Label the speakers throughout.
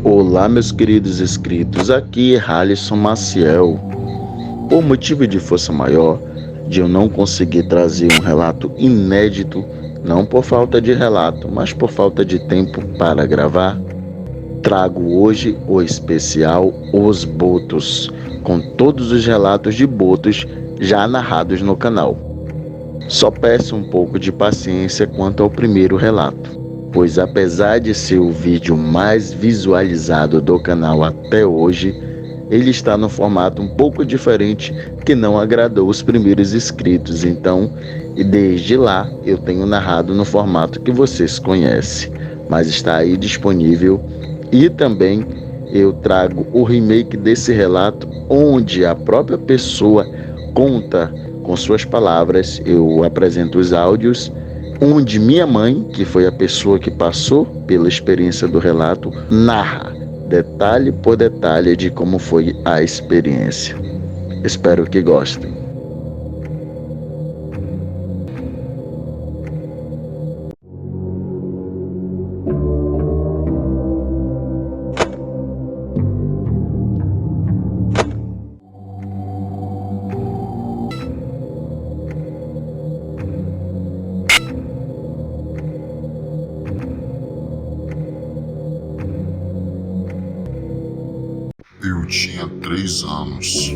Speaker 1: Olá, meus queridos inscritos, aqui é Halisson Maciel. Por motivo de força maior, de eu não conseguir trazer um relato inédito, não por falta de relato, mas por falta de tempo para gravar, trago hoje o especial Os Botos, com todos os relatos de botos já narrados no canal. Só peço um pouco de paciência quanto ao primeiro relato, pois apesar de ser o vídeo mais visualizado do canal até hoje, ele está no formato um pouco diferente que não agradou os primeiros inscritos, então, e desde lá eu tenho narrado no formato que vocês conhecem, mas está aí disponível. E também eu trago o remake desse relato, onde a própria pessoa conta com suas palavras, eu apresento os áudios, onde minha mãe, que foi a pessoa que passou pela experiência do relato, narra detalhe por detalhe de como foi a experiência. Espero que gostem.
Speaker 2: Eu tinha 3 anos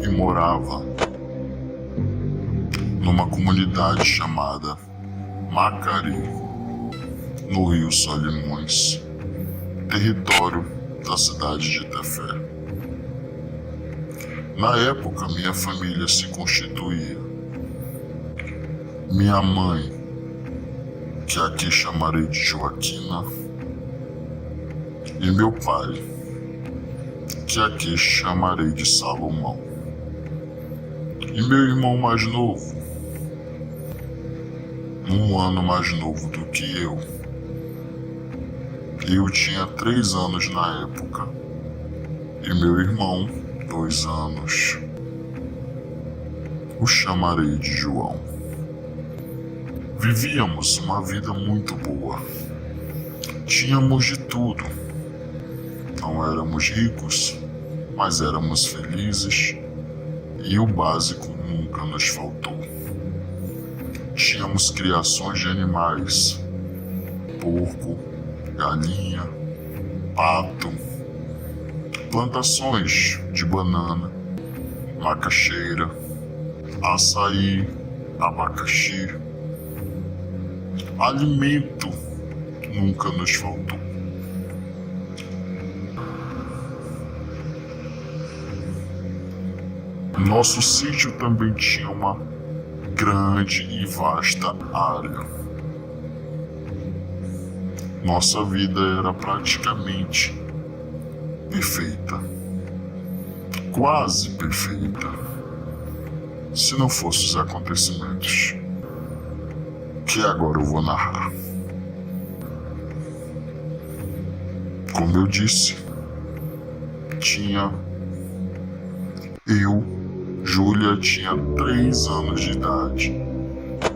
Speaker 2: e morava numa comunidade chamada Macari, no Rio Solimões, território da cidade de Tefé. Na época, minha família se constituía. Minha mãe, que aqui chamarei de Joaquina, e meu pai, que aqui chamarei de Salomão. E meu irmão mais novo, 1 ano mais novo do que eu. Eu tinha 3 anos na época, e meu irmão, 2 anos. O chamarei de João. Vivíamos uma vida muito boa. Tínhamos de tudo. Não éramos ricos, mas éramos felizes, e o básico nunca nos faltou. Tínhamos criações de animais, porco, galinha, pato, plantações de banana, macaxeira, açaí, abacaxi. Alimento nunca nos faltou. Nosso sítio também tinha uma grande e vasta área. Nossa vida era praticamente perfeita. Quase perfeita. Se não fossem os acontecimentos que agora eu vou narrar. Como eu disse, Júlia tinha 3 anos de idade,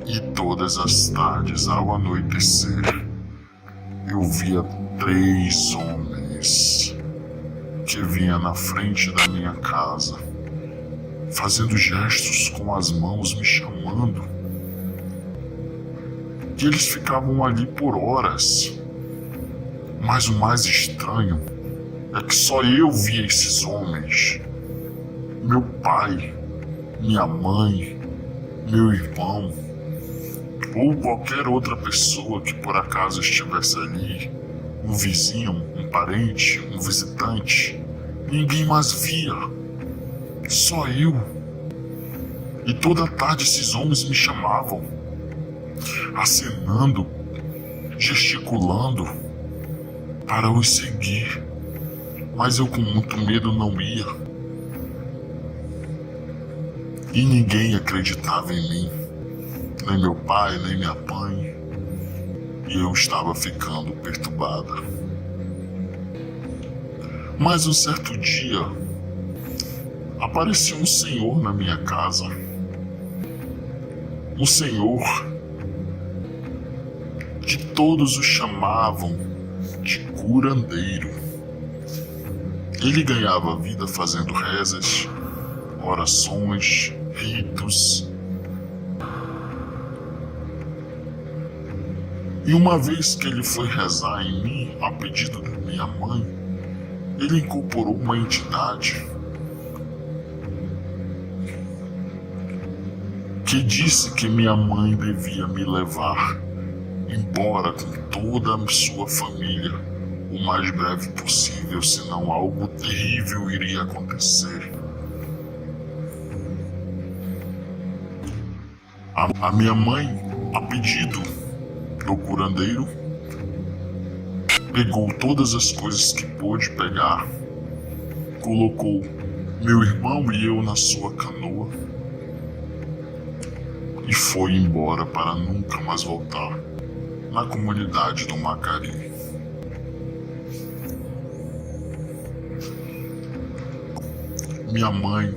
Speaker 2: e todas as tardes ao anoitecer eu via 3 homens que vinham na frente da minha casa, fazendo gestos com as mãos, me chamando. E eles ficavam ali por horas. Mas o mais estranho é que só eu via esses homens. Meu pai, minha mãe, meu irmão, ou qualquer outra pessoa que por acaso estivesse ali, um vizinho, um parente, um visitante, ninguém mais via, só eu. E toda tarde esses homens me chamavam, acenando, gesticulando para os seguir, mas eu com muito medo não ia. E ninguém acreditava em mim, nem meu pai, nem minha mãe, e eu estava ficando perturbada. Mas um certo dia, apareceu um senhor na minha casa. Um senhor que todos o chamavam de curandeiro. Ele ganhava vida fazendo rezas, orações, ritos. E uma vez que ele foi rezar em mim, a pedido da minha mãe, ele incorporou uma entidade que disse que minha mãe devia me levar embora com toda a sua família o mais breve possível, senão algo terrível iria acontecer. A minha mãe, a pedido do curandeiro, pegou todas as coisas que pôde pegar, colocou meu irmão e eu na sua canoa e foi embora para nunca mais voltar na comunidade do Macari. Minha mãe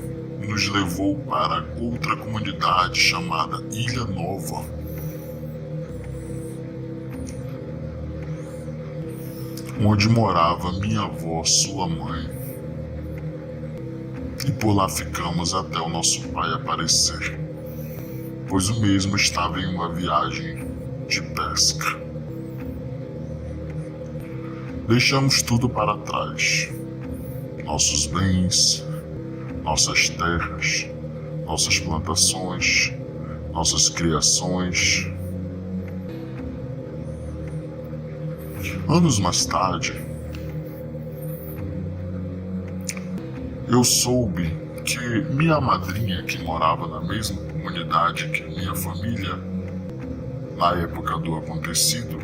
Speaker 2: nos levou para outra comunidade chamada Ilha Nova, onde morava minha avó, sua mãe, e por lá ficamos até o nosso pai aparecer, pois o mesmo estava em uma viagem de pesca. Deixamos tudo para trás, nossos bens, nossas terras, nossas plantações, nossas criações. Anos mais tarde, eu soube que minha madrinha, que morava na mesma comunidade que minha família, na época do acontecido,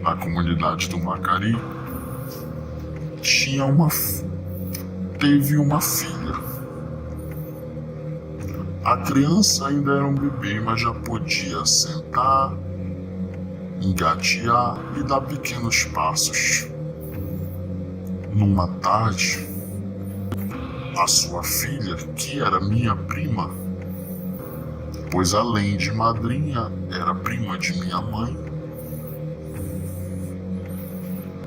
Speaker 2: na comunidade do Macari, teve uma filha. A criança ainda era um bebê, mas já podia sentar, engatear e dar pequenos passos. Numa tarde, a sua filha, que era minha prima, pois além de madrinha, era prima de minha mãe,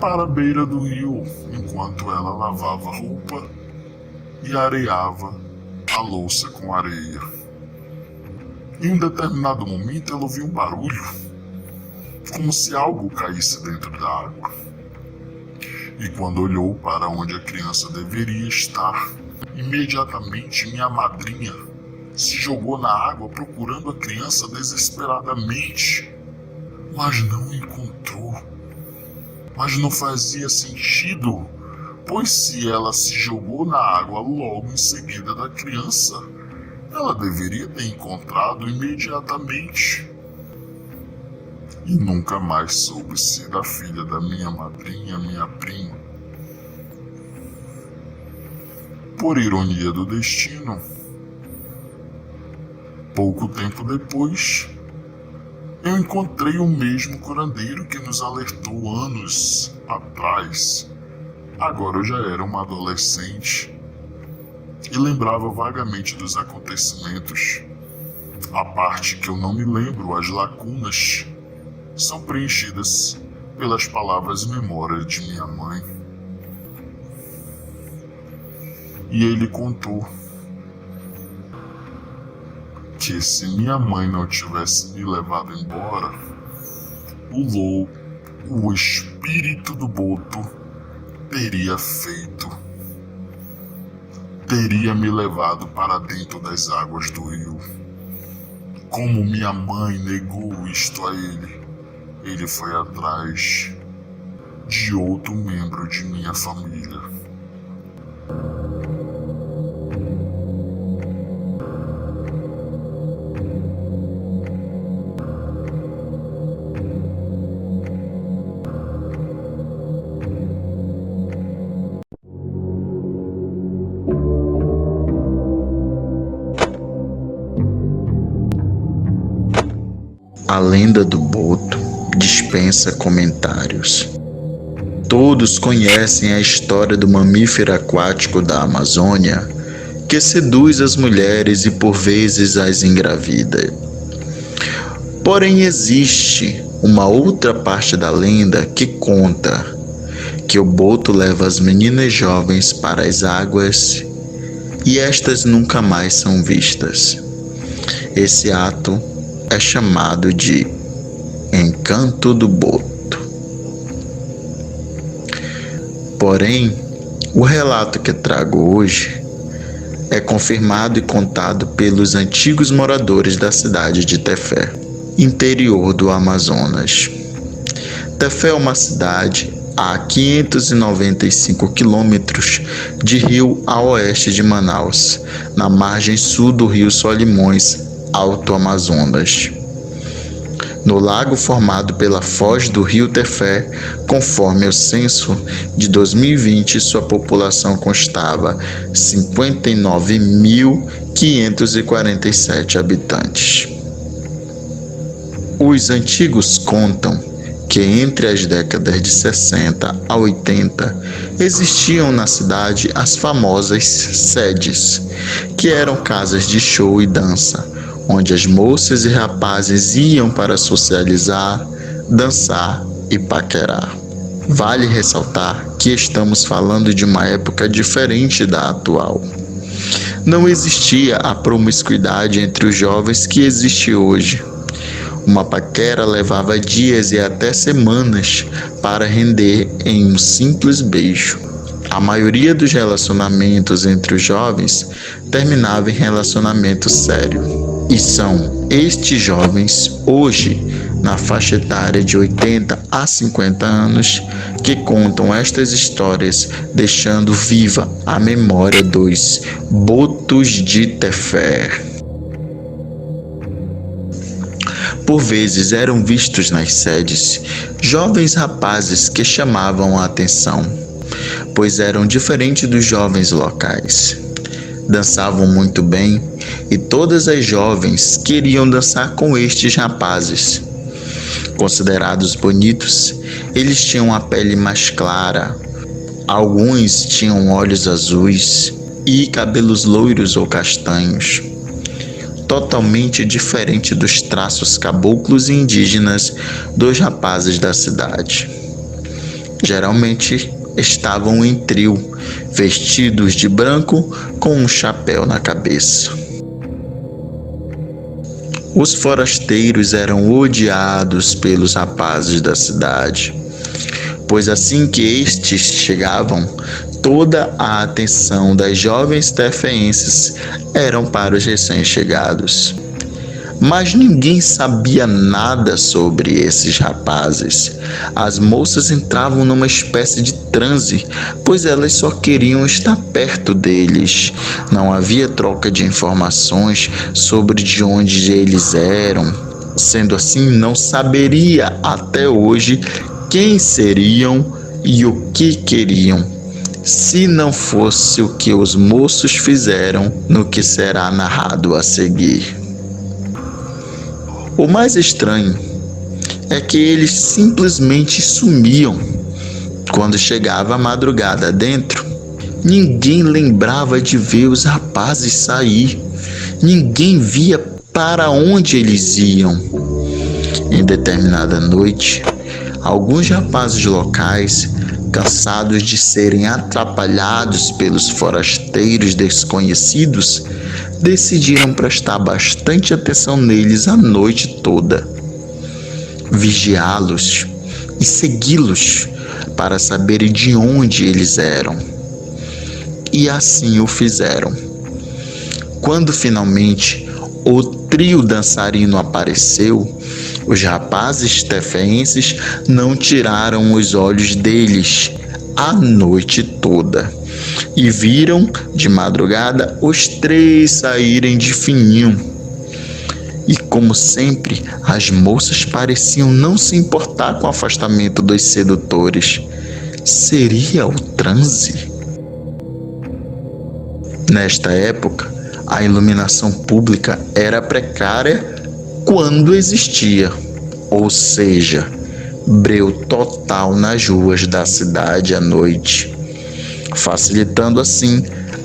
Speaker 2: para a beira do rio, enquanto ela lavava roupa e areava a louça com areia. Em um determinado momento, ela ouviu um barulho, como se algo caísse dentro da água. E quando olhou para onde a criança deveria estar, imediatamente minha madrinha se jogou na água procurando a criança desesperadamente, mas não encontrou. Mas não fazia sentido, pois se ela se jogou na água logo em seguida da criança, ela deveria ter encontrado imediatamente. E nunca mais soube-se da filha da minha madrinha, minha prima. Por ironia do destino, pouco tempo depois, eu encontrei o mesmo curandeiro que nos alertou anos atrás. Agora eu já era uma adolescente e lembrava vagamente dos acontecimentos. A parte que eu não me lembro, as lacunas, são preenchidas pelas palavras e memórias de minha mãe. E ele contou que se minha mãe não tivesse me levado embora, o espírito do Boto teria me levado para dentro das águas do rio. Como minha mãe negou isto a ele foi atrás de outro membro de minha família.
Speaker 1: A lenda do Boto dispensa comentários. Todos conhecem a história do mamífero aquático da Amazônia que seduz as mulheres e por vezes as engravida. Porém, existe uma outra parte da lenda que conta que o boto leva as meninas jovens para as águas e estas nunca mais são vistas. Esse ato é chamado de encanto do boto. Porém, o relato que trago hoje é confirmado e contado pelos antigos moradores da cidade de Tefé, interior do Amazonas. Tefé é uma cidade a 595 quilômetros de rio a oeste de Manaus, na margem sul do rio Solimões, Alto Amazonas. No lago formado pela foz do rio Tefé, conforme o censo de 2020, sua população constava 59.547 habitantes. Os antigos contam que entre as décadas de 60 a 80 existiam na cidade as famosas sedes, que eram casas de show e dança, onde as moças e rapazes iam para socializar, dançar e paquerar. Vale ressaltar que estamos falando de uma época diferente da atual. Não existia a promiscuidade entre os jovens que existe hoje. Uma paquera levava dias e até semanas para render em um simples beijo. A maioria dos relacionamentos entre os jovens terminava em relacionamento sério. E são estes jovens, hoje, na faixa etária de 80 a 50 anos, que contam estas histórias, deixando viva a memória dos botos de Tefé. Por vezes eram vistos nas sedes jovens rapazes que chamavam a atenção, pois eram diferentes dos jovens locais. Dançavam muito bem e todas as jovens queriam dançar com estes rapazes. Considerados bonitos, eles tinham a pele mais clara, alguns tinham olhos azuis e cabelos loiros ou castanhos, totalmente diferente dos traços caboclos e indígenas dos rapazes da cidade. Geralmente estavam em trio, vestidos de branco com um chapéu na cabeça. Os forasteiros eram odiados pelos rapazes da cidade, pois assim que estes chegavam, toda a atenção das jovens tefeenses eram para os recém-chegados. Mas ninguém sabia nada sobre esses rapazes. As moças entravam numa espécie de transe, pois elas só queriam estar perto deles. Não havia troca de informações sobre de onde eles eram. Sendo assim, não saberia até hoje quem seriam e o que queriam, se não fosse o que os moços fizeram no que será narrado a seguir. O mais estranho é que eles simplesmente sumiam. Quando chegava a madrugada dentro, ninguém lembrava de ver os rapazes sair. Ninguém via para onde eles iam. Em determinada noite, alguns rapazes locais, cansados de serem atrapalhados pelos forasteiros desconhecidos, decidiram prestar bastante atenção neles a noite toda, vigiá-los e segui-los para saberem de onde eles eram. E assim o fizeram. Quando finalmente o trio dançarino apareceu, os rapazes tefeenses não tiraram os olhos deles a noite toda e viram de madrugada os três saírem de fininho. E como sempre, as moças pareciam não se importar com o afastamento dos sedutores. Seria o transe? Nesta época, a iluminação pública era precária quando existia, ou seja, breu total nas ruas da cidade à noite, facilitando assim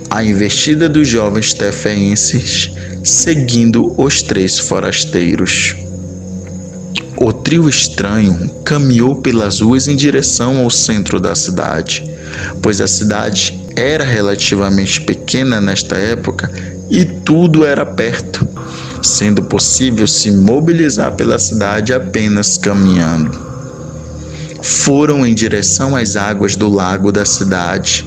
Speaker 1: a investida dos jovens tefeenses seguindo os três forasteiros. O trio trio estranho caminhou pelas ruas em direção ao centro da cidade, pois a cidade era relativamente pequena nesta época e tudo era perto, sendo possível se mobilizar pela cidade apenas caminhando. Foram em direção às águas do lago da cidade,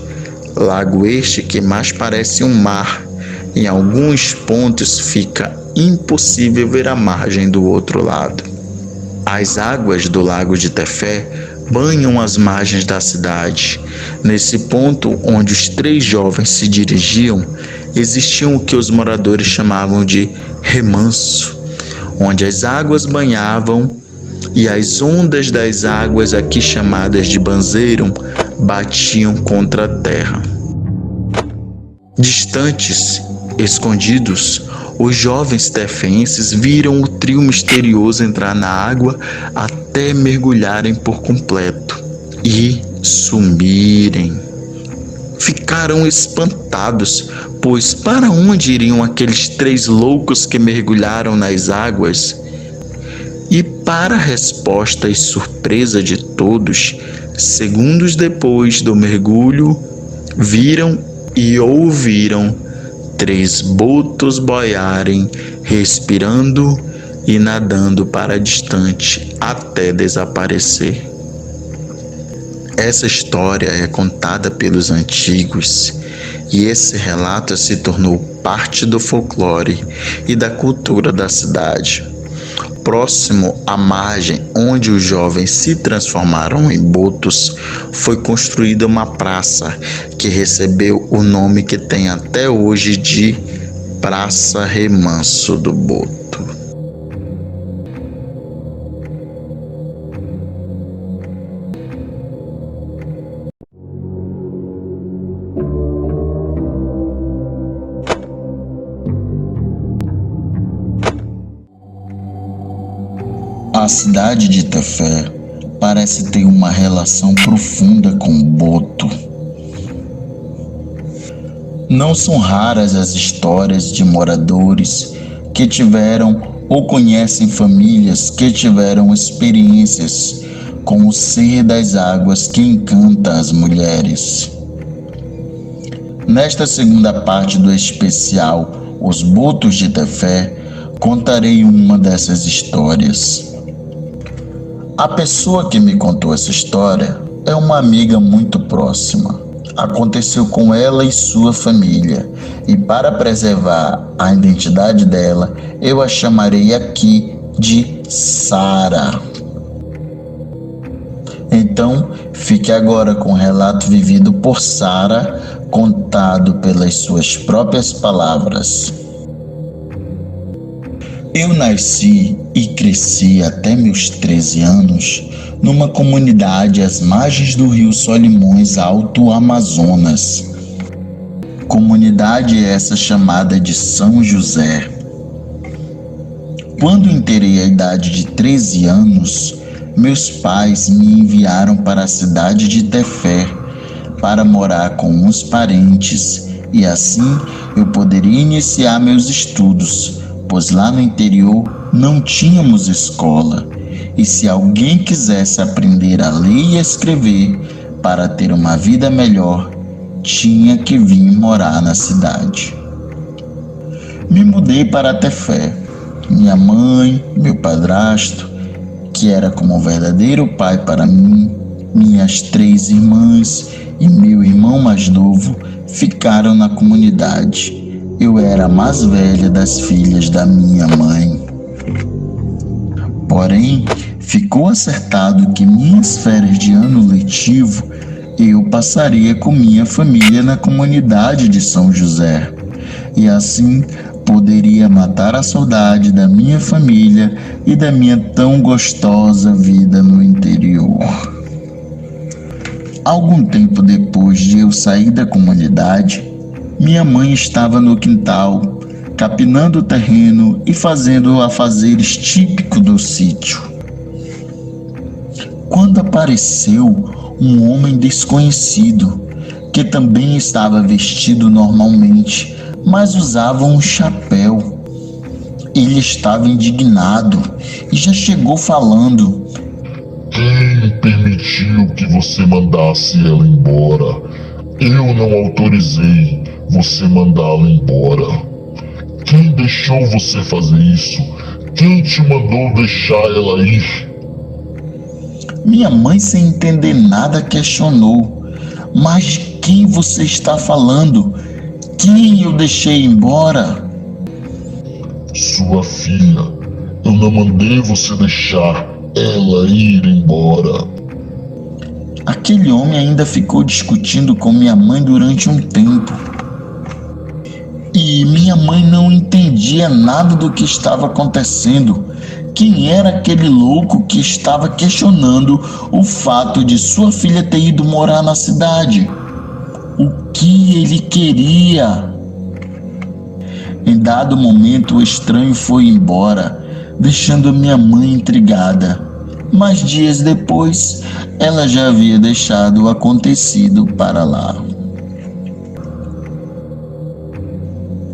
Speaker 1: lago este que mais parece um mar. Em alguns pontos fica impossível ver a margem do outro lado. As águas do lago de Tefé banham as margens da cidade. Nesse ponto onde os 3 jovens se dirigiam, existia o que os moradores chamavam de remanso, onde as águas banhavam e as ondas das águas, aqui chamadas de banzeiro, batiam contra a terra. Distantes, escondidos, os jovens tefenses viram o trio misterioso entrar na água até mergulharem por completo e sumirem. Ficaram espantados, pois para onde iriam aqueles 3 loucos que mergulharam nas águas? E para a resposta e surpresa de todos, segundos depois do mergulho, viram e ouviram 3 botos boiarem, respirando e nadando para distante até desaparecer. Essa história é contada pelos antigos e esse relato se tornou parte do folclore e da cultura da cidade. Próximo à margem onde os jovens se transformaram em botos, foi construída uma praça que recebeu o nome que tem até hoje de Praça Remanso do Boto. A cidade de Tefé parece ter uma relação profunda com o boto. Não são raras as histórias de moradores que tiveram ou conhecem famílias que tiveram experiências com o ser das águas que encanta as mulheres. Nesta segunda parte do especial Os Botos de Tefé, contarei uma dessas histórias. A pessoa que me contou essa história é uma amiga muito próxima. Aconteceu com ela e sua família, e para preservar a identidade dela, eu a chamarei aqui de Sara. Então, fique agora com o relato vivido por Sara, contado pelas suas próprias palavras. Eu nasci e cresci até meus 13 anos numa comunidade às margens do rio Solimões, Alto Amazonas. Comunidade essa chamada de São José. Quando inteirei a idade de 13 anos, meus pais me enviaram para a cidade de Tefé para morar com uns parentes e assim eu poderia iniciar meus estudos, pois lá no interior não tínhamos escola, e se alguém quisesse aprender a ler e escrever para ter uma vida melhor, tinha que vir morar na cidade. Me mudei para Tefé. Minha mãe, meu padrasto, que era como um verdadeiro pai para mim, minhas 3 irmãs e meu irmão mais novo ficaram na comunidade. Eu era a mais velha das filhas da minha mãe. Porém, ficou acertado que minhas férias de ano letivo eu passaria com minha família na comunidade de São José. E assim poderia matar a saudade da minha família e da minha tão gostosa vida no interior. Algum tempo depois de eu sair da comunidade, minha mãe estava no quintal, capinando o terreno e fazendo afazeres típicos do sítio. Quando apareceu um homem desconhecido, que também estava vestido normalmente, mas usava um chapéu.
Speaker 3: Ele estava indignado e já chegou falando:
Speaker 2: Quem permitiu que você mandasse ela embora? Eu não autorizei você mandá-la embora. Quem deixou você fazer isso? Quem te mandou deixar ela ir?
Speaker 3: Minha mãe, sem entender nada, questionou: Mas de quem você está falando? Quem eu deixei embora?
Speaker 2: Sua filha. Eu não mandei você deixar ela ir embora.
Speaker 3: Aquele homem ainda ficou discutindo com minha mãe durante um tempo. E minha mãe não entendia nada do que estava acontecendo. Quem era aquele louco que estava questionando o fato de sua filha ter ido morar na cidade? O que ele queria? Em dado momento, o estranho foi embora, deixando minha mãe intrigada. Mas dias depois, ela já havia deixado o acontecido para lá.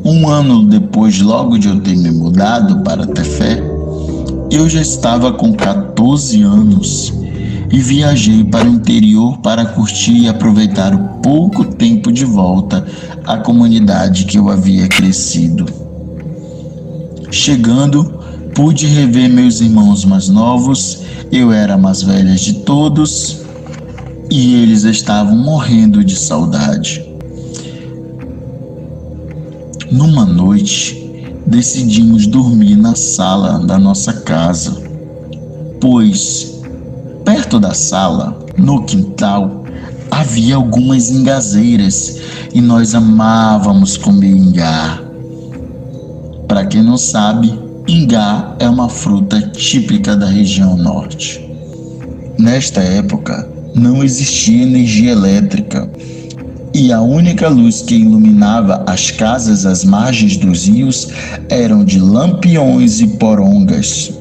Speaker 3: Um ano depois, logo de eu ter me mudado para Tefé, eu já estava com 14 anos e viajei para o interior para curtir e aproveitar o pouco tempo de volta à comunidade que eu havia crescido. Chegando, pude rever meus irmãos mais novos. Eu era a mais velha de todos e eles estavam morrendo de saudade. Numa noite, decidimos dormir na sala da nossa casa, pois perto da sala, no quintal, havia algumas ingazeiras e nós amávamos comer ingá. Para quem não sabe, ingá é uma fruta típica da região norte. Nesta época, não existia energia elétrica e a única luz que iluminava as casas às margens dos rios eram de lampiões e porongas.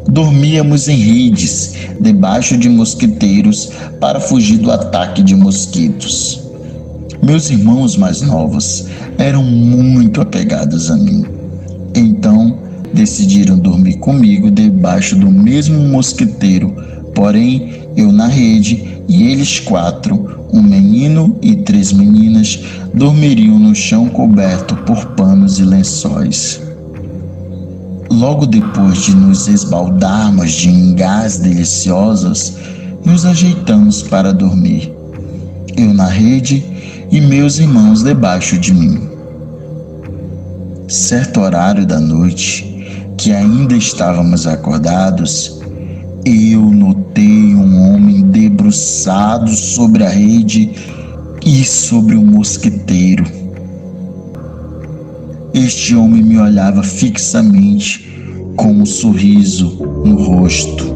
Speaker 3: Dormíamos em redes, debaixo de mosquiteiros, para fugir do ataque de mosquitos. Meus irmãos mais novos eram muito apegados a mim. Então, decidiram dormir comigo debaixo do mesmo mosquiteiro, porém, eu na rede e eles 4, um menino e 3 meninas, dormiriam no chão coberto por panos e lençóis. Logo depois de nos esbaldarmos de ingás deliciosos, nos ajeitamos para dormir. Eu na rede e meus irmãos debaixo de mim. Certo horário da noite, que ainda estávamos acordados, eu notei um homem debruçado sobre a rede e sobre o mosquiteiro. Este homem me olhava fixamente, com um sorriso no rosto.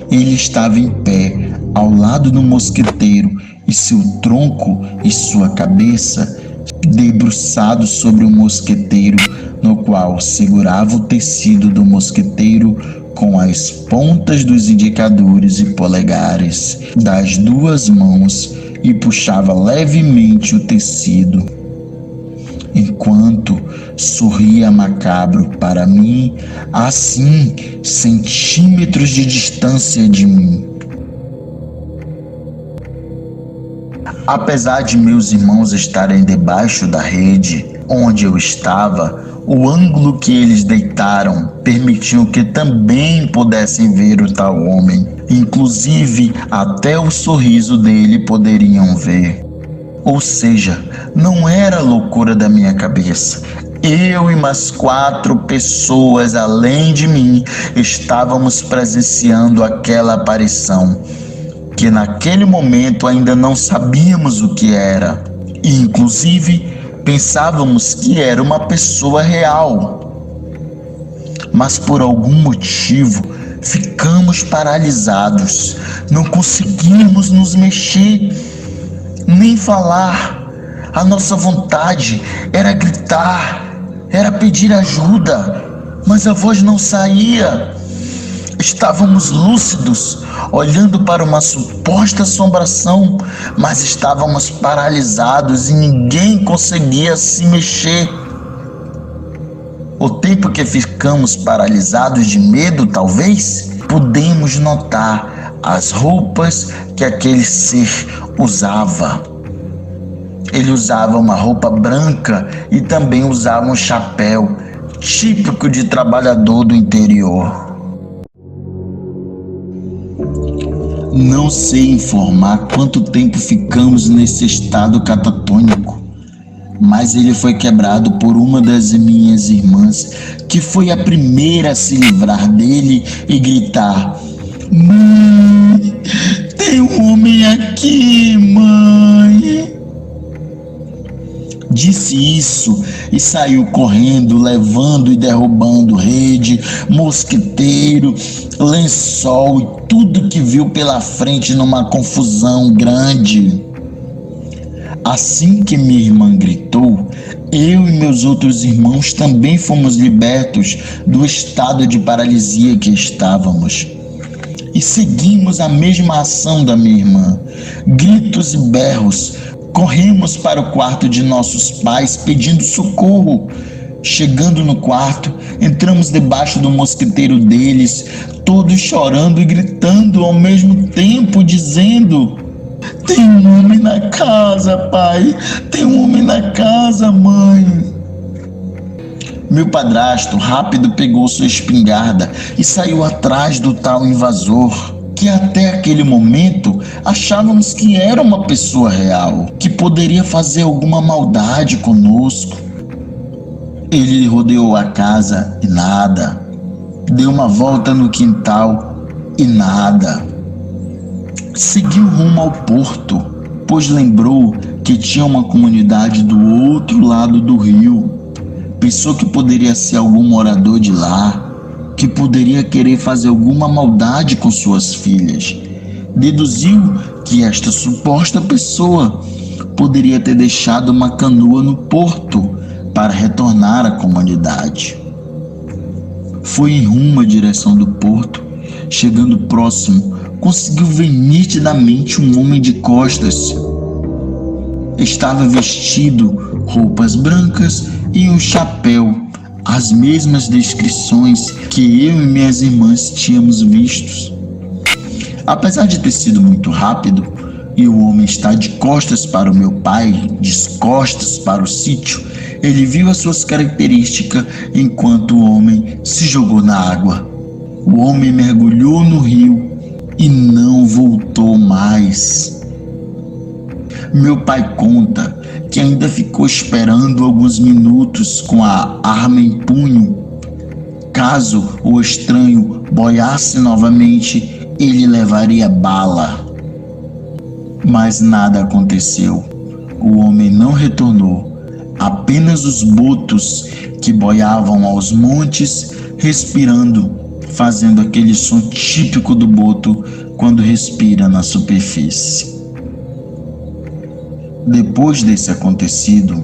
Speaker 3: Ele estava em pé, ao lado do mosquiteiro, e seu tronco e sua cabeça debruçados sobre o mosquiteiro, no qual segurava o tecido do mosquiteiro com as pontas dos indicadores e polegares das 2 mãos e puxava levemente o tecido, enquanto sorria macabro para mim, assim, centímetros de distância de mim. Apesar de meus irmãos estarem debaixo da rede onde eu estava, o ângulo que eles deitaram permitiu que também pudessem ver o tal homem. Inclusive, até o sorriso dele poderiam ver. Ou seja, não era loucura da minha cabeça. Eu e mais 4 pessoas além de mim estávamos presenciando aquela aparição, que naquele momento ainda não sabíamos o que era. E, inclusive, pensávamos que era uma pessoa real. Mas por algum motivo ficamos paralisados, não conseguimos nos mexer, nem falar. A nossa vontade era gritar, era pedir ajuda, mas a voz não saía. Estávamos lúcidos, olhando para uma suposta assombração, mas estávamos paralisados e ninguém conseguia se mexer. O tempo que ficamos paralisados de medo, talvez, podemos notar as roupas que aquele ser usava. Ele usava uma roupa branca e também usava um chapéu típico de trabalhador do interior. Não sei informar quanto tempo ficamos nesse estado catatônico, mas ele foi quebrado por uma das minhas irmãs, que foi a primeira a se livrar dele e gritar: "Mãe, tem um homem aqui, mãe!" Disse isso e saiu correndo, levando e derrubando rede, mosquiteiro, lençol e tudo que viu pela frente numa confusão grande. Assim que minha irmã gritou, eu e meus outros irmãos também fomos libertos do estado de paralisia que estávamos. E seguimos a mesma ação da minha irmã. Gritos e berros. Corremos para o quarto de nossos pais pedindo socorro. Chegando no quarto, entramos debaixo do mosquiteiro deles, todos chorando e gritando ao mesmo tempo, dizendo: "Tem um homem na casa, pai! Tem um homem na casa, mãe!" Meu padrasto rápido pegou sua espingarda e saiu atrás do tal invasor, que até aquele momento achávamos que era uma pessoa real, que poderia fazer alguma maldade conosco. Ele rodeou a casa e nada. Deu uma volta no quintal e nada. Seguiu rumo ao porto, pois lembrou que tinha uma comunidade do outro lado do rio. Pensou que poderia ser algum morador de lá, que poderia querer fazer alguma maldade com suas filhas. Deduziu que esta suposta pessoa poderia ter deixado uma canoa no porto para retornar à comunidade. Foi em rumo à direção do porto. Chegando próximo, conseguiu ver nitidamente um homem de costas. Estava vestido roupas brancas e um chapéu, as mesmas descrições que eu e minhas irmãs tínhamos vistos. Apesar de ter sido muito rápido e o homem estar de costas para o meu pai, de costas para o sítio, ele viu as suas características enquanto o homem se jogou na água. O homem mergulhou no rio e não voltou mais. Meu pai conta que ainda ficou esperando alguns minutos com a arma em punho. Caso o estranho boiasse novamente, ele levaria bala. Mas nada aconteceu. O homem não retornou. Apenas os botos que boiavam aos montes, respirando, fazendo aquele som típico do boto quando respira na superfície. Depois desse acontecido,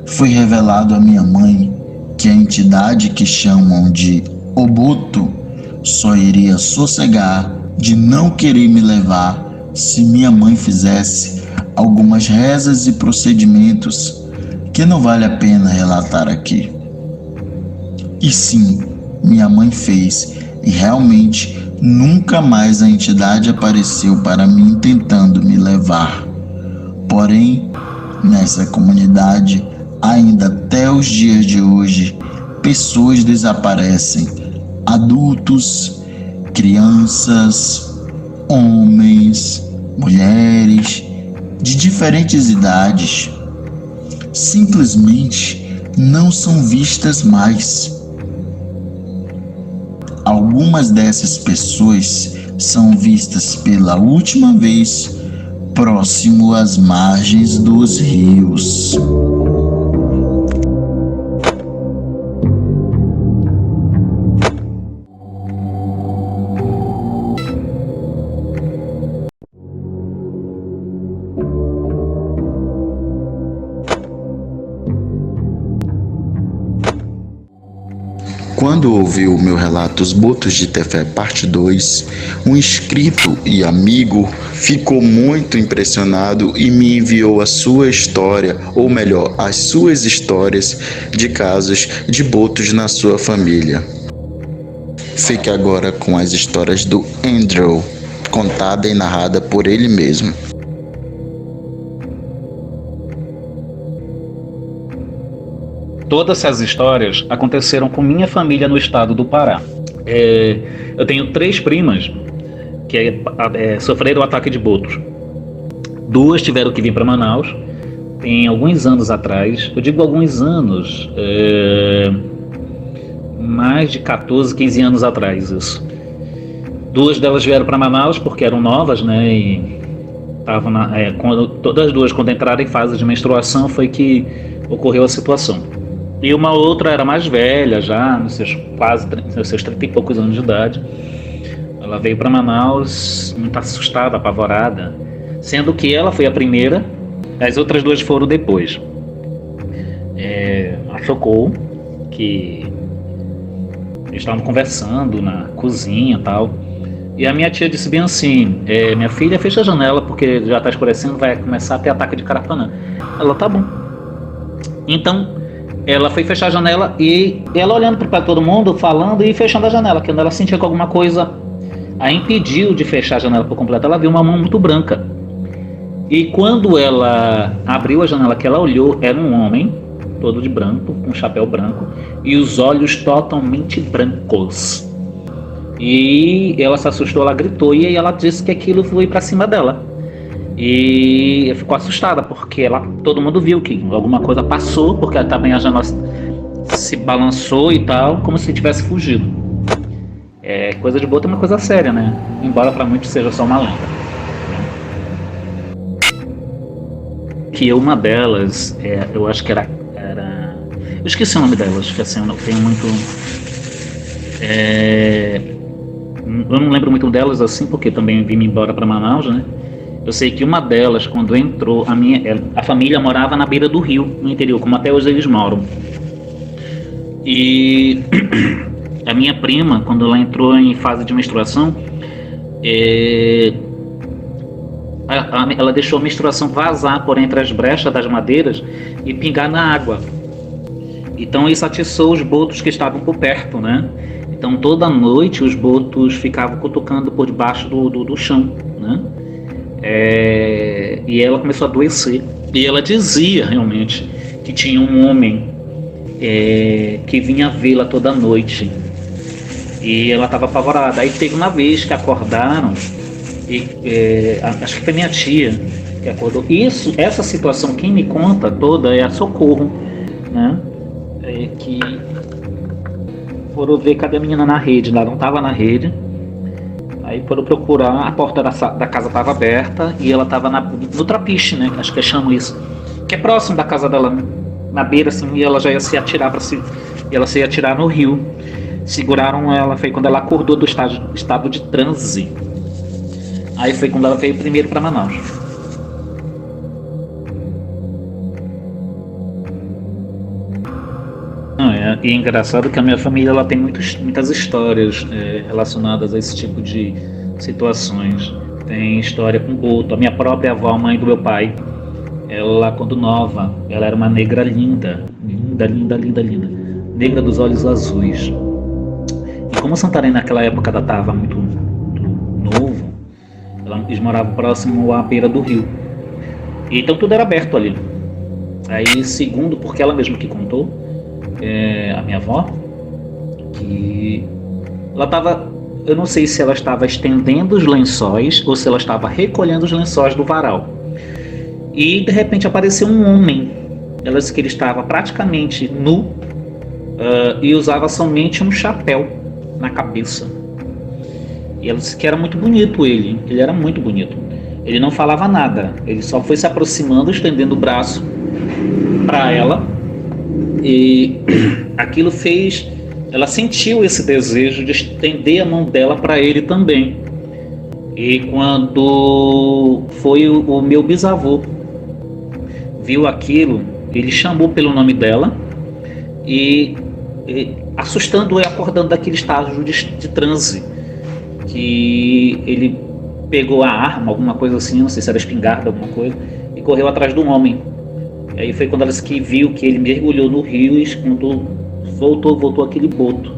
Speaker 3: foi revelado à minha mãe que a entidade que chamam de Oboto só iria sossegar de não querer me levar se minha mãe fizesse algumas rezas e procedimentos que não vale a pena relatar aqui. E sim, minha mãe fez, e realmente nunca mais a entidade apareceu para mim tentando me levar. Porém, nessa comunidade, ainda até os dias de hoje, pessoas desaparecem, adultos, crianças, homens, mulheres, de diferentes idades, simplesmente não são vistas mais. Algumas dessas pessoas são vistas pela última vez próximo às margens dos rios. Quando ouviu o meu relato Os Botos de Tefé parte 2, um inscrito e amigo ficou muito impressionado e me enviou a sua história, ou melhor, as suas histórias de casos de botos na sua família. Fique agora com as histórias do Andrew, contada e narrada por ele mesmo.
Speaker 4: Todas essas histórias aconteceram com minha família no estado do Pará. Eu tenho 3 primas que sofreram o ataque de botos. 2 tiveram que vir para Manaus, tem alguns anos atrás. Eu digo alguns anos, mais de 14, 15 anos atrás isso. 2 delas vieram para Manaus porque eram novas, né? E estavam todas as 2, quando entraram em fase de menstruação, foi que ocorreu a situação. E uma outra era mais velha já, nos seus 30 e poucos anos de idade. Ela veio para Manaus muito assustada, apavorada, sendo que ela foi a primeira, as outras 2 foram depois. A Socorro, que estavam conversando na cozinha e tal, e a minha tia disse bem assim: minha filha, fecha a janela porque já está escurecendo, vai começar a ter ataque de carapanã. Ela, tá bom. Então ela foi fechar a janela e ela olhando para todo mundo, falando e fechando a janela. Quando ela sentia que alguma coisa a impediu de fechar a janela por completo, ela viu uma mão muito branca. E quando ela abriu a janela, que ela olhou, era um homem, todo de branco, com um chapéu branco, e os olhos totalmente brancos. E ela se assustou, ela gritou, e aí ela disse que aquilo foi para cima dela. E ficou assustada, porque todo mundo viu que alguma coisa passou, porque também a janela se balançou e tal, como se tivesse fugido. Coisa de boto é uma coisa séria, né? Embora para muitos seja só uma lenda. Que uma delas, eu acho que era... Eu esqueci o nome delas, que assim, eu não tenho muito... Eu não lembro muito delas assim, porque também vim embora para Manaus, né? Eu sei que uma delas, quando entrou, a família morava na beira do rio, no interior, como até hoje eles moram. E a minha prima, quando ela entrou em fase de menstruação, ela deixou a menstruação vazar por entre as brechas das madeiras e pingar na água. Então isso atiçou os botos que estavam por perto, né? Então toda noite os botos ficavam cutucando por debaixo do chão, né? E ela começou a adoecer. E ela dizia realmente que tinha um homem que vinha vê-la toda noite. E ela estava apavorada. Aí teve uma vez que acordaram, acho que foi minha tia que acordou. Essa situação, quem me conta toda é a Socorro, né? Que foram ver cadê a menina na rede. Ela não estava na rede. Aí foram procurar, a porta da casa estava aberta e ela estava no trapiche, né? Acho que chamam isso. Que é próximo da casa dela, né? Na beira, assim, e ela já ia se atirar e ela se ia atirar no rio. Seguraram ela, foi quando ela acordou do estado de transe. Aí foi quando ela veio primeiro para Manaus. E é engraçado que a minha família ela tem muitas histórias relacionadas a esse tipo de situações. Tem história com boto. A minha própria avó, a mãe do meu pai, ela quando nova, ela era uma negra linda, negra dos olhos azuis. E como Santarém naquela época ela estava muito novo, eles moravam próximo à beira do rio. E então tudo era aberto ali. Aí, segundo, porque ela mesma que contou, a minha avó, que ela estava, eu não sei se ela estava estendendo os lençóis ou se ela estava recolhendo os lençóis do varal. E de repente apareceu um homem. Ela disse que ele estava praticamente nu e usava somente um chapéu na cabeça. E ela disse que era muito bonito ele era muito bonito. Ele não falava nada, ele só foi se aproximando, estendendo o braço para ela. E aquilo fez, ela sentiu esse desejo de estender a mão dela para ele também. E quando foi o meu bisavô viu aquilo, ele chamou pelo nome dela e assustando e acordando daquele estágio de transe, que ele pegou a arma, alguma coisa assim, não sei se era espingarda, alguma coisa, e correu atrás do homem. E aí foi quando ela que viu que ele mergulhou no rio e quando voltou aquele boto.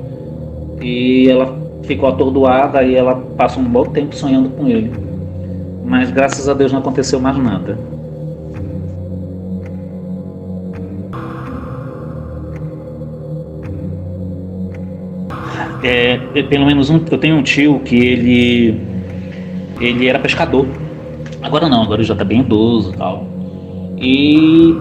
Speaker 4: E ela ficou atordoada e ela passou um bom tempo sonhando com ele. Mas graças a Deus não aconteceu mais nada. Pelo menos eu tenho um tio que ele era pescador. Agora não, agora ele já está bem idoso e tal. E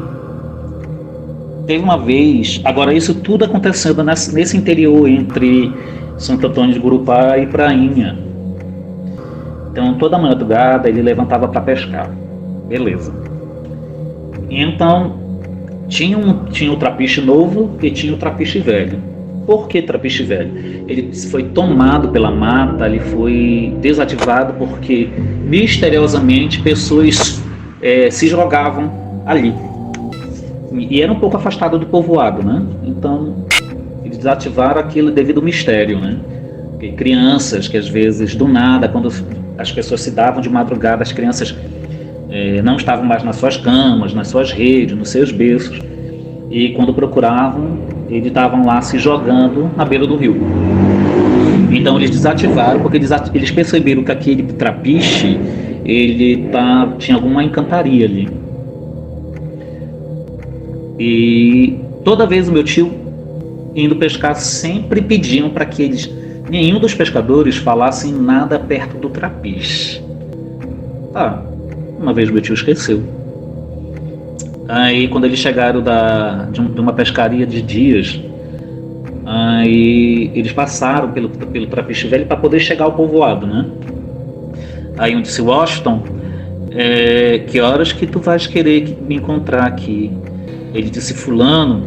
Speaker 4: teve uma vez, agora isso tudo acontecendo nesse interior entre Santo Antônio de Gurupá e Prainha. Então toda madrugada ele levantava para pescar. Beleza. Então tinha o trapiche novo e tinha o trapiche velho. Por que trapiche velho? Ele foi tomado pela mata, ele foi desativado porque misteriosamente pessoas se jogavam ali. E era um pouco afastado do povoado, né? Então eles desativaram aquilo devido ao mistério, né? Porque crianças que às vezes do nada, quando as pessoas se davam de madrugada, as crianças não estavam mais nas suas camas, nas suas redes, nos seus berços, e quando procuravam, eles estavam lá se jogando na beira do rio. Então eles desativaram porque eles perceberam que aquele trapiche tinha alguma encantaria ali. E toda vez o meu tio indo pescar sempre pediam para que nenhum dos pescadores falassem nada perto do trapiche. Uma vez meu tio esqueceu. Aí quando eles chegaram de uma pescaria de dias, aí eles passaram pelo trapiche velho para poder chegar ao povoado, né? Aí eu disse: Washington, que horas que tu vais querer me encontrar aqui? Ele disse: fulano,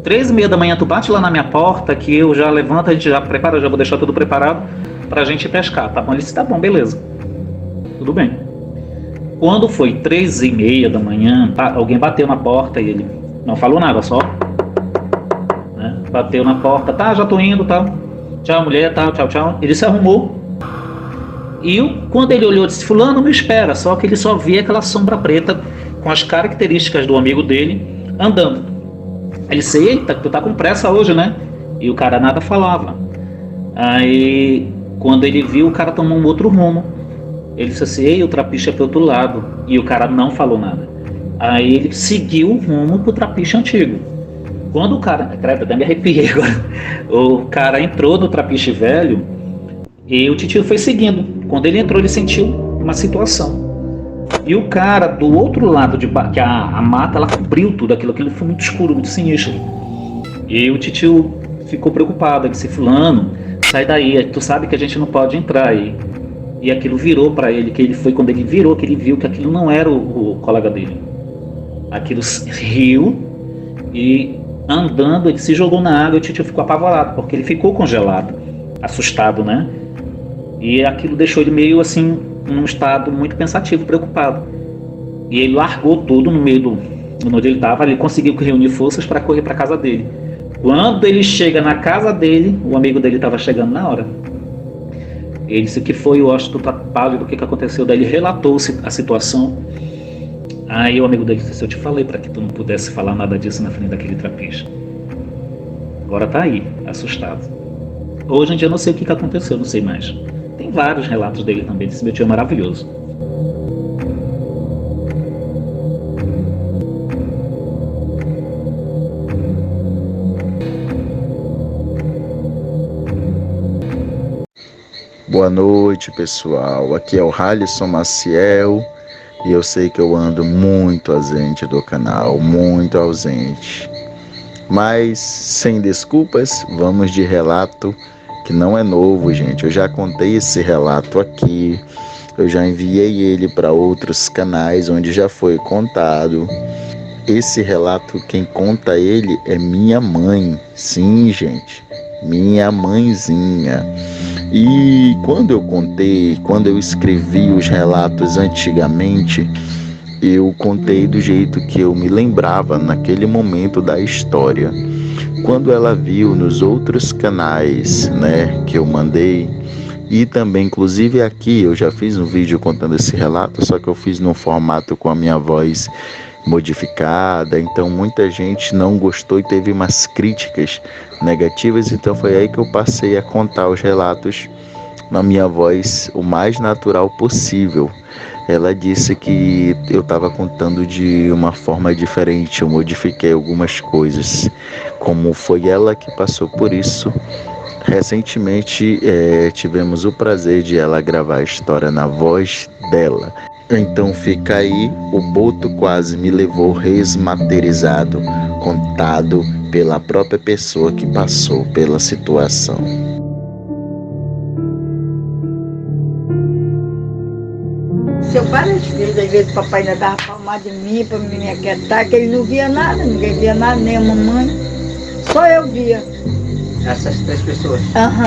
Speaker 4: 3h30 da manhã tu bate lá na minha porta que eu já levanto, a gente já prepara, já vou deixar tudo preparado pra gente pescar, tá bom? Ele disse: tá bom, beleza, tudo bem. Quando foi 3h30 da manhã, alguém bateu na porta e ele não falou nada, só né? Bateu na porta: tá, já tô indo, tal, tchau mulher, tal, tchau, tchau. Ele se arrumou e quando ele olhou, disse: fulano, me espera. Só que ele só via aquela sombra preta com as características do amigo dele andando. Ele disse: eita, tu tá com pressa hoje, né? E o cara nada falava. Aí quando ele viu, o cara tomou um outro rumo. Ele disse assim: ei, o trapiche é pro outro lado. E o cara não falou nada. Aí ele seguiu o rumo pro trapiche antigo. Quando o cara, até me arrepiei agora, o cara entrou no trapiche velho e o titio foi seguindo. Quando ele entrou, ele sentiu uma situação. E o cara do outro lado que a mata, ela cobriu tudo aquilo foi muito escuro, muito sinistro. E o titio ficou preocupado, ele disse: fulano, sai daí, tu sabe que a gente não pode entrar aí. E aquilo virou para ele, quando ele virou, que ele viu que aquilo não era o colega dele. Aquilo riu e andando, ele se jogou na água e o titio ficou apavorado, porque ele ficou congelado, assustado, né? E aquilo deixou ele meio assim, num estado muito pensativo, preocupado. E ele largou tudo no meio onde ele estava, ele conseguiu reunir forças para correr para a casa dele. Quando ele chega na casa dele, o amigo dele estava chegando na hora. Ele disse: que foi, o Washington tá pálido, o que aconteceu? Daí ele relatou a situação. Aí o amigo dele disse: eu te falei para que tu não pudesse falar nada disso na frente daquele trapiche. Agora tá aí, assustado. Hoje em dia eu não sei o que aconteceu, não sei mais. Tem vários relatos dele também, desse meu tio é maravilhoso.
Speaker 1: Boa noite, pessoal. Aqui é o Halisson Maciel e eu sei que eu ando muito ausente do canal, muito ausente. Mas, sem desculpas, vamos de relato que não é novo, gente. Eu já contei esse relato aqui, eu já enviei ele para outros canais onde já foi contado. Esse relato, quem conta ele é minha mãe. Sim, gente, minha mãezinha. E quando eu escrevi os relatos antigamente, eu contei do jeito que eu me lembrava naquele momento da história. Quando ela viu nos outros canais, né, que eu mandei, e também, inclusive aqui, eu já fiz um vídeo contando esse relato, só que eu fiz num formato com a minha voz modificada, então muita gente não gostou e teve umas críticas negativas, então foi aí que eu passei a contar os relatos na minha voz o mais natural possível. Ela disse que eu estava contando de uma forma diferente, eu modifiquei algumas coisas. Como foi ela que passou por isso, recentemente tivemos o prazer de ela gravar a história na voz dela. Então fica aí, o Boto quase me levou resmaterizado, contado pela própria pessoa que passou pela situação.
Speaker 5: Seu várias vezes, às vezes o papai ainda dava palmada em mim para me aquietar, que ele não via nada, ninguém via nada, nem a mamãe. Só eu via.
Speaker 6: Essas 3 pessoas?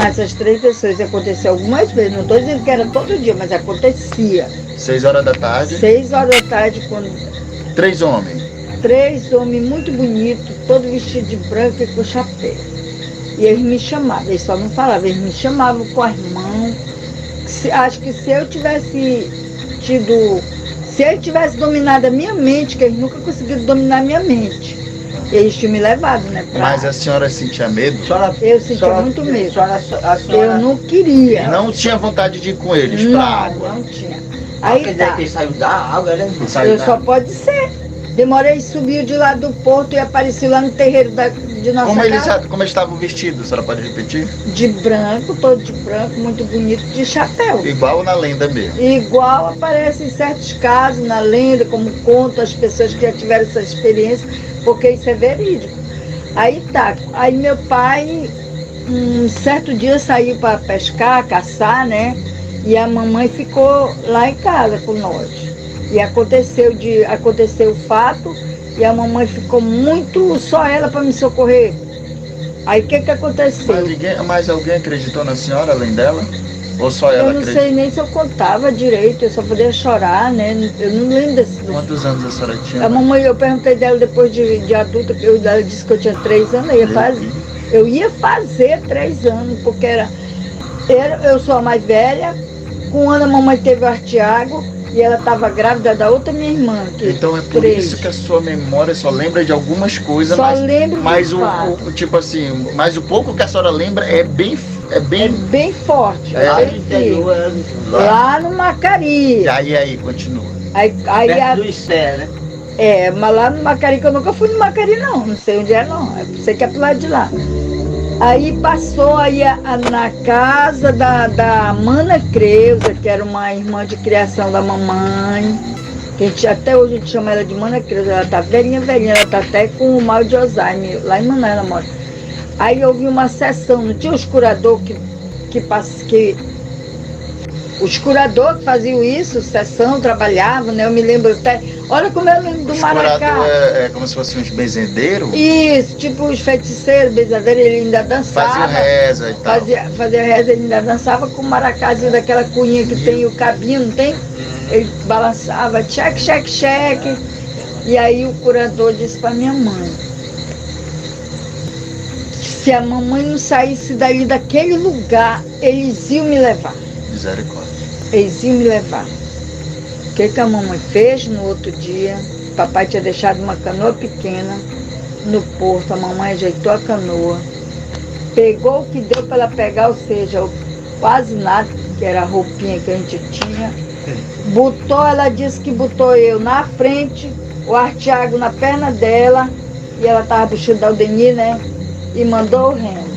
Speaker 5: Essas 3 pessoas. Aconteceu algumas vezes, não estou dizendo que era todo dia, mas acontecia.
Speaker 3: 6 horas da tarde.
Speaker 5: 6 horas da tarde, quando
Speaker 3: 3 homens.
Speaker 5: 3 homens muito bonitos, todos vestidos de branco e com chapéu. E eles me chamavam, eles só não falavam, eles me chamavam com as mãos. Acho que se eu tivesse dominado a minha mente, que eles nunca conseguiram dominar a minha mente, eles tinham me levado, né?
Speaker 3: Mas a senhora sentia medo?
Speaker 5: Eu sentia muito medo. Eu não queria.
Speaker 3: Não tinha vontade de ir com eles pra água?
Speaker 5: Não tinha. Aí
Speaker 6: Quer dizer
Speaker 5: tá.
Speaker 6: que ele saiu da água, né?
Speaker 5: Só pode ser. Demorei, subiu de lá do porto e apareci lá no terreiro de nossa casa.
Speaker 3: Como eles estavam vestidos? A senhora pode repetir?
Speaker 5: De branco, todo de branco, muito bonito, de chapéu.
Speaker 3: Igual na lenda mesmo.
Speaker 5: Igual aparece em certos casos na lenda, como contam as pessoas que já tiveram essa experiência, porque isso é verídico. Aí tá, aí meu pai, um certo dia saiu para pescar, caçar, né? E a mamãe ficou lá em casa com nós. E aconteceu o fato, e a mamãe ficou muito, só ela para me socorrer. Aí o que aconteceu?
Speaker 3: Mas alguém acreditou na senhora além dela? Ou só ela
Speaker 5: Eu não sei nem se eu contava direito, eu só podia chorar, né? Eu não lembro desse.
Speaker 3: Quantos anos a senhora tinha?
Speaker 5: A mamãe, eu perguntei dela depois de adulta, ela disse que eu tinha 3 anos, eu ia fazer 3 anos, porque eu sou a mais velha, com 1 ano a mamãe teve o Artiago, e ela estava grávida da outra minha irmã.
Speaker 3: Então é por isso que a sua memória só lembra de algumas coisas, mas o pouco que a senhora lembra é bem
Speaker 5: forte. Lá no Macari.
Speaker 3: E aí, continua.
Speaker 6: Perto do Isté, né?
Speaker 5: Mas lá no Macari, que eu nunca fui no Macari não sei onde é não, sei que é pro lado de lá. Aí passou aí na casa da Mana Creuza, que era uma irmã de criação da mamãe, que até hoje a gente chama ela de Mana Creuza, ela tá velhinha, ela tá até com o mal de Alzheimer, lá em Manaus ela mora. Aí eu vi uma sessão, não tinha os curadores os curadores que faziam isso, sessão, trabalhavam, né? Eu me lembro até. Olha como eu lembro do maracá.
Speaker 3: É como se fossem uns benzendeiros?
Speaker 5: Isso, tipo os feiticeiros, benzadeiros, ele ainda dançava.
Speaker 3: Fazia reza e tal.
Speaker 5: Fazia reza, ele ainda dançava com o maracazinho daquela cunha que tem o cabinho, não tem? Ele balançava, cheque, cheque, cheque. E aí o curador disse para minha mãe: se a mamãe não saísse dali daquele lugar, eles iam me levar.
Speaker 3: Misericórdia.
Speaker 5: Eles iam me levar. O que a mamãe fez no outro dia? O papai tinha deixado uma canoa pequena no porto, a mamãe ajeitou a canoa, pegou o que deu para ela pegar, ou seja, quase nada, que era a roupinha que a gente tinha, ela disse que botou eu na frente, o Artiago na perna dela, e ela estava puxando da Aldenir, né? E mandou o remo.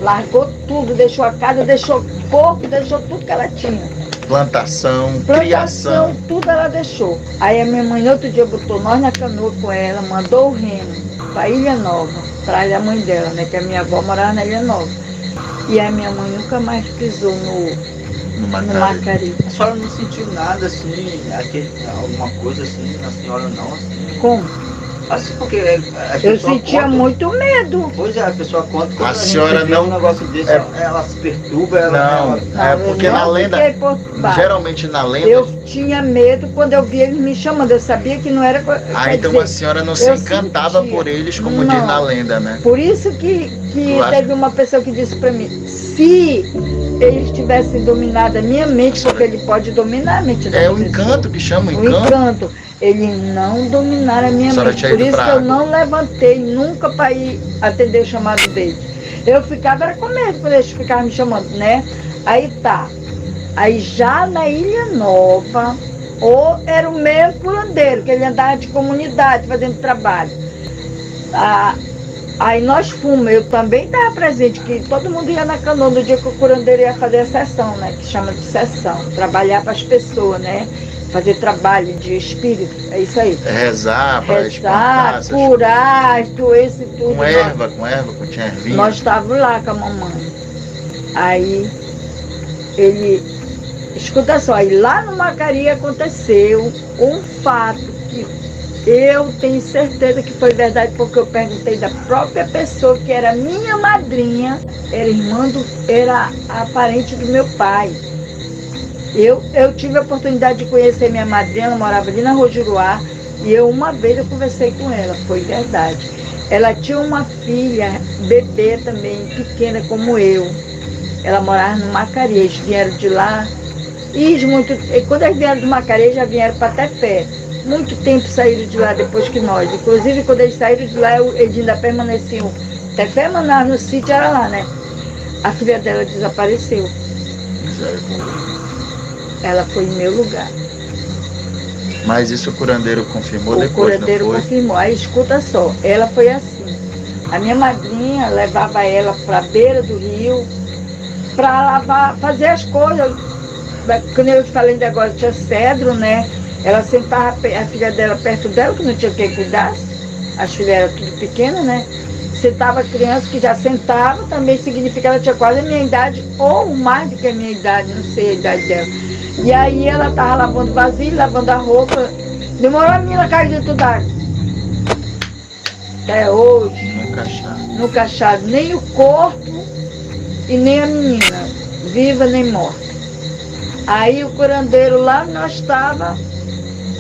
Speaker 5: Largou tudo, deixou a casa, deixou o porco, deixou tudo que ela tinha.
Speaker 3: Plantação, criação.
Speaker 5: Tudo ela deixou. Aí a minha mãe, no outro dia, botou nós na canoa com ela, mandou o remo para Ilha Nova, atrás da mãe dela, né? Que a minha avó morava na Ilha Nova. E a minha mãe nunca mais pisou no Macari.
Speaker 6: A senhora não sentiu nada assim, alguma coisa assim, na senhora não? Assim.
Speaker 5: Como?
Speaker 6: Assim, porque a
Speaker 5: Eu
Speaker 6: pessoa
Speaker 5: sentia
Speaker 6: conta-
Speaker 5: muito medo.
Speaker 6: Pois é, a pessoa conta que
Speaker 1: A
Speaker 6: quando
Speaker 1: senhora
Speaker 6: gente vê
Speaker 1: não-
Speaker 6: um negócio desse, ela se perturba,
Speaker 1: Não, é porque
Speaker 5: eu
Speaker 1: na
Speaker 5: não
Speaker 1: lenda,
Speaker 5: fiquei perturbada.
Speaker 1: geralmente na lenda,
Speaker 5: Eu tinha medo quando eu via eles me chamando. Eu sabia que não era. Quer
Speaker 1: então
Speaker 5: dizer,
Speaker 1: a senhora não se
Speaker 5: eu
Speaker 1: encantava
Speaker 5: sentia.
Speaker 1: por eles, como
Speaker 5: Não.
Speaker 1: diz na lenda, né?
Speaker 5: Por isso que
Speaker 1: Tu acha?
Speaker 5: teve uma pessoa que disse para mim, se eles tivessem dominado a minha mente, porque ele pode dominar a mente da
Speaker 1: É o
Speaker 5: pessoa.
Speaker 1: encanto que chama, o
Speaker 5: O
Speaker 1: encanto.
Speaker 5: encanto. Eles não dominaram a minha
Speaker 1: A senhora
Speaker 5: mente.
Speaker 1: tinha
Speaker 5: Por
Speaker 1: ido
Speaker 5: isso
Speaker 1: pra
Speaker 5: que eu
Speaker 1: água.
Speaker 5: não levantei nunca para ir atender o chamado deles. Eu ficava era com medo quando eles ficavam me chamando, né? Aí tá. Aí já na Ilha Nova, ou era o mesmo curandeiro, que ele andava de comunidade fazendo trabalho. Ah, aí nós fomos, eu também estava presente, que todo mundo ia na canoa no dia que o curandeiro ia fazer a sessão, né? Que chama de sessão, trabalhar para as pessoas, né? Fazer trabalho de espírito, é isso aí.
Speaker 1: Rezar para espantar
Speaker 5: Rezar,
Speaker 1: essas
Speaker 5: curar as doenças e tudo.
Speaker 1: com erva, tinha ervinha.
Speaker 5: Nós estávamos lá com a mamãe. Aí ele. Escuta só, aí lá no Macari aconteceu um fato que eu tenho certeza que foi verdade, porque eu perguntei da própria pessoa que era minha madrinha, era a parente do meu pai. Eu tive a oportunidade de conhecer minha madrinha, ela morava ali na Rua Juruá, e uma vez eu conversei com ela, foi verdade. Ela tinha uma filha, bebê também, pequena como eu. Ela morava no Macari, eles vieram de lá. E quando eles vieram do Macari, já vieram para Tefé. Muito tempo saíram de lá depois que nós. Inclusive, quando eles saíram de lá, eles ainda permaneciam. Tefé, Manaus, no sítio era lá, né? A filha dela desapareceu. Ela foi em meu lugar.
Speaker 1: Mas isso o curandeiro confirmou
Speaker 5: O
Speaker 1: depois,
Speaker 5: curandeiro
Speaker 1: não foi?
Speaker 5: confirmou. Aí escuta só, ela foi assim. A minha madrinha levava ela para a beira do rio para lavar, fazer as coisas. Quando eu falei ainda agora, tinha cedro, né? Ela sentava a filha dela perto dela, que não tinha quem cuidasse. As filhas eram tudo pequenas, né? Sentava a criança que já sentava, também significa que ela tinha quase a minha idade, ou mais do que a minha idade, não sei a idade dela. E aí ela estava lavando vasilha, lavando a roupa. Demorou a menina cair dentro d'água. Até hoje,
Speaker 1: Nunca achar.
Speaker 5: nunca acharam nem o corpo e nem a menina, viva nem morta. Aí o curandeiro lá nós estava,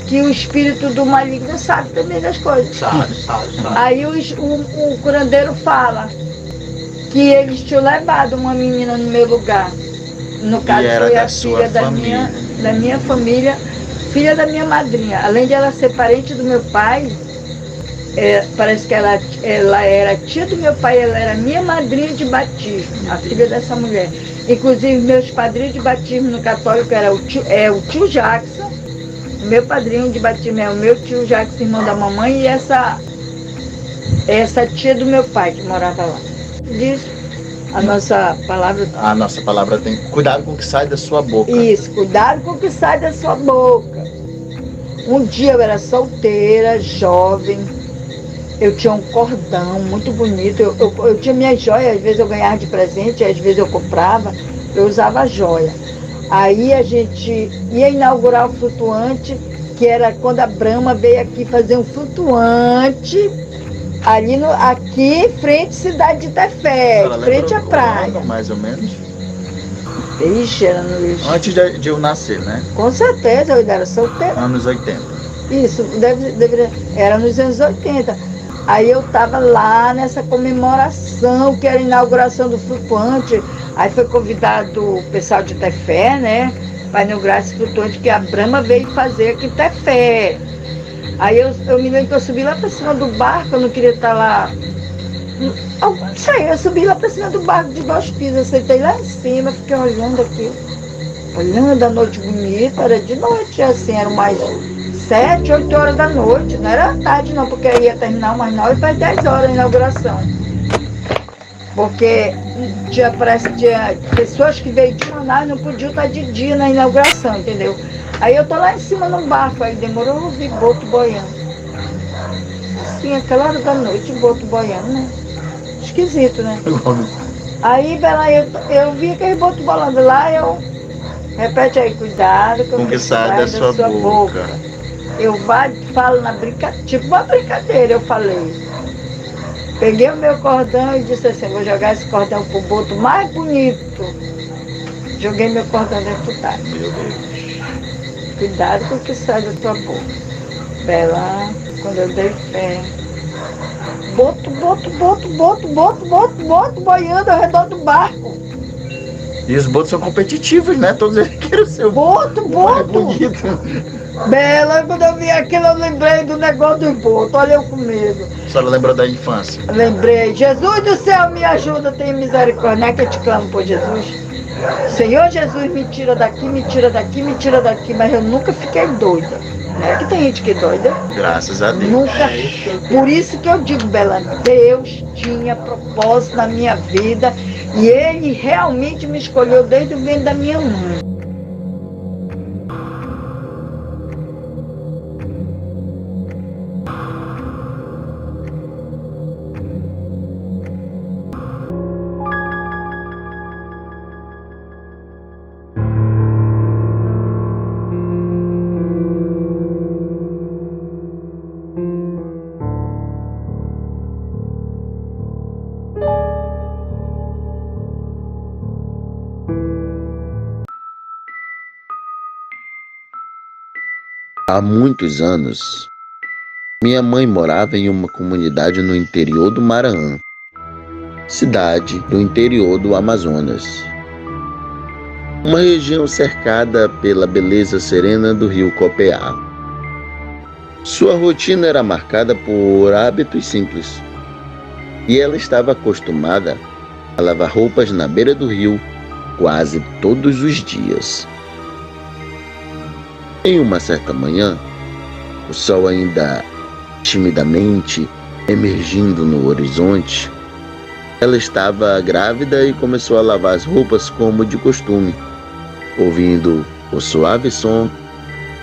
Speaker 5: que o espírito do maligno sabe também das coisas.
Speaker 6: Sabe.
Speaker 5: Aí o curandeiro fala que eles tinham levado uma menina no meu lugar. No caso
Speaker 1: era
Speaker 5: foi
Speaker 1: da
Speaker 5: a
Speaker 1: sua
Speaker 5: filha
Speaker 1: família.
Speaker 5: da minha família, filha da minha madrinha. Além de ela ser parente do meu pai, parece que ela era tia do meu pai, ela era minha madrinha de batismo, a filha dessa mulher. Inclusive meus padrinhos de batismo no católico era o tio Jackson. Meu padrinho de batismo é o meu tio Jackson, irmão da mamãe, e essa tia do meu pai que morava lá. Diz a nossa palavra.
Speaker 1: A nossa palavra tem cuidado com o que sai da sua boca.
Speaker 5: Isso, cuidado com o que sai da sua boca. Um dia eu era solteira, jovem, eu tinha um cordão muito bonito, eu tinha minhas joias, às vezes eu ganhava de presente, às vezes eu comprava, eu usava joia. Aí a gente ia inaugurar o flutuante, que era quando a Brahma veio aqui fazer um flutuante, aqui, frente à cidade de Tefé, frente à praia.
Speaker 1: Mais ou menos.
Speaker 5: Ixi, era no...
Speaker 1: Antes de eu nascer, né?
Speaker 5: Com certeza, eu ainda era solteira.
Speaker 1: Anos 80.
Speaker 5: Isso, era nos anos 80. Aí eu estava lá nessa comemoração, que era a inauguração do flutuante. Aí foi convidado o pessoal de Tefé, né? Para inaugurar esse flutuante que a Brahma veio fazer aqui em Tefé. Aí eu me lembro que eu subi lá para cima do barco, eu não queria estar lá. Não sei, eu subi lá para cima do barco de 2 pisos, eu sentei lá em cima, fiquei olhando aquilo. Olhando a noite bonita, era de noite, assim, eram mais 7, 8 horas da noite, não era tarde não, porque ia terminar umas 9 para 10 horas a inauguração. Porque parece que tinha pessoas que veio de Manaus não podiam estar de dia na inauguração, entendeu? Aí eu tô lá em cima no barco, aí demorou a ouvir boto boiando. Assim, aquela hora da noite, boto boiando, né? Esquisito, né? Aí, Bela, eu vi aquele boto bolando lá, repete aí, cuidado
Speaker 1: Com o que sai da sua boca.
Speaker 5: Eu falo na brincadeira, tipo uma brincadeira, eu falei. Peguei o meu cordão e disse assim, vou jogar esse cordão pro boto mais bonito. Joguei meu cordão dentro do tacho. Cuidado com o que sai da tua boca. Bela, quando eu dei fé. Boto, boiando ao redor do barco.
Speaker 3: E os botos são competitivos, né? Todos eles querem ser o
Speaker 5: Boto.
Speaker 3: mais bonito.
Speaker 5: Bela, quando eu vi aquilo, eu lembrei do negócio dos botos. Olha eu com medo.
Speaker 3: A senhora lembrou da infância?
Speaker 5: Lembrei, Jesus do céu, me ajuda, tenha misericórdia. Não é que eu te clamo por Jesus. Senhor Jesus, me tira daqui, mas eu nunca fiquei doida. Não é que tem gente que é doida?
Speaker 3: Graças a Deus.
Speaker 5: Nunca. Por isso que eu digo, Bela, Deus tinha propósito na minha vida e Ele realmente me escolheu desde o ventre da minha mãe.
Speaker 1: Há muitos anos, minha mãe morava em uma comunidade no interior do Maranhão, cidade do interior do Amazonas. Uma região cercada pela beleza serena do rio Copeá. Sua rotina era marcada por hábitos simples, e ela estava acostumada a lavar roupas na beira do rio quase todos os dias. Em uma certa manhã, o sol ainda timidamente emergindo no horizonte, ela estava grávida e começou a lavar as roupas como de costume, ouvindo o suave som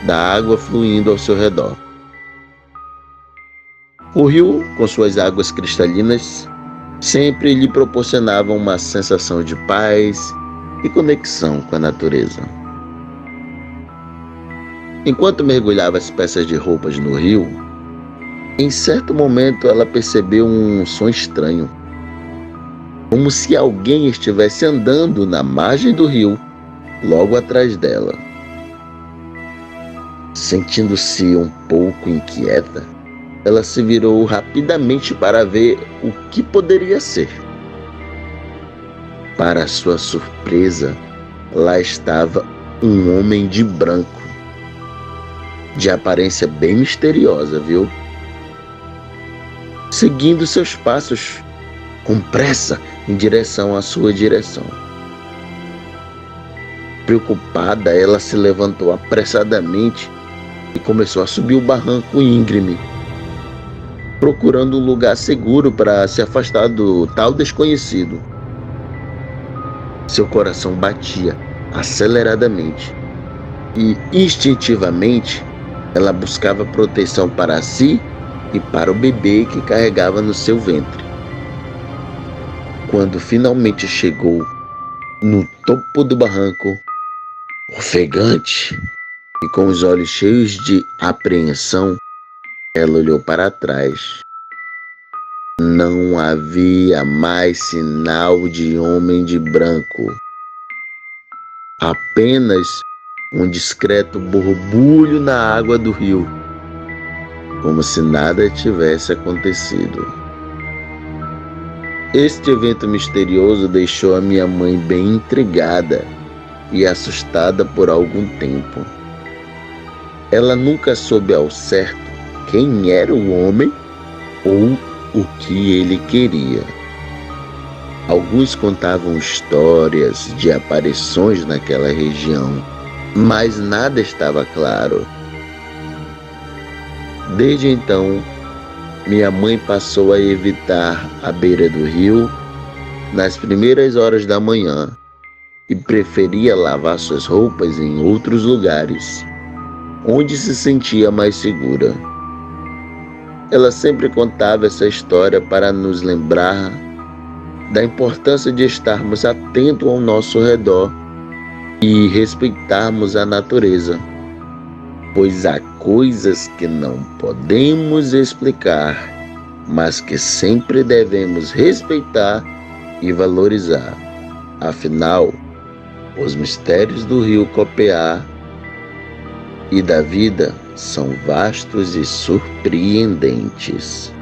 Speaker 1: da água fluindo ao seu redor. O rio, com suas águas cristalinas, sempre lhe proporcionava uma sensação de paz e conexão com a natureza. Enquanto mergulhava as peças de roupas no rio, em certo momento ela percebeu um som estranho, como se alguém estivesse andando na margem do rio, logo atrás dela. Sentindo-se um pouco inquieta, ela se virou rapidamente para ver o que poderia ser. Para sua surpresa, lá estava um homem de branco, de aparência bem misteriosa, viu? Seguindo seus passos com pressa em direção à sua direção. Preocupada, ela se levantou apressadamente e começou a subir o barranco íngreme, procurando um lugar seguro para se afastar do tal desconhecido. Seu coração batia aceleradamente e, instintivamente, ela buscava proteção para si e para o bebê que carregava no seu ventre. Quando finalmente chegou no topo do barranco, ofegante e com os olhos cheios de apreensão, ela olhou para trás. Não havia mais sinal de homem de branco. Apenas um discreto borbulho na água do rio, como se nada tivesse acontecido. Este evento misterioso deixou a minha mãe bem intrigada e assustada por algum tempo. Ela nunca soube ao certo quem era o homem ou o que ele queria. Alguns contavam histórias de aparições naquela região, mas nada estava claro. Desde então, minha mãe passou a evitar a beira do rio nas primeiras horas da manhã e preferia lavar suas roupas em outros lugares, onde se sentia mais segura. Ela sempre contava essa história para nos lembrar da importância de estarmos atentos ao nosso redor e respeitarmos a natureza, pois há coisas que não podemos explicar, mas que sempre devemos respeitar e valorizar. Afinal, os mistérios do rio Copiá e da vida são vastos e surpreendentes.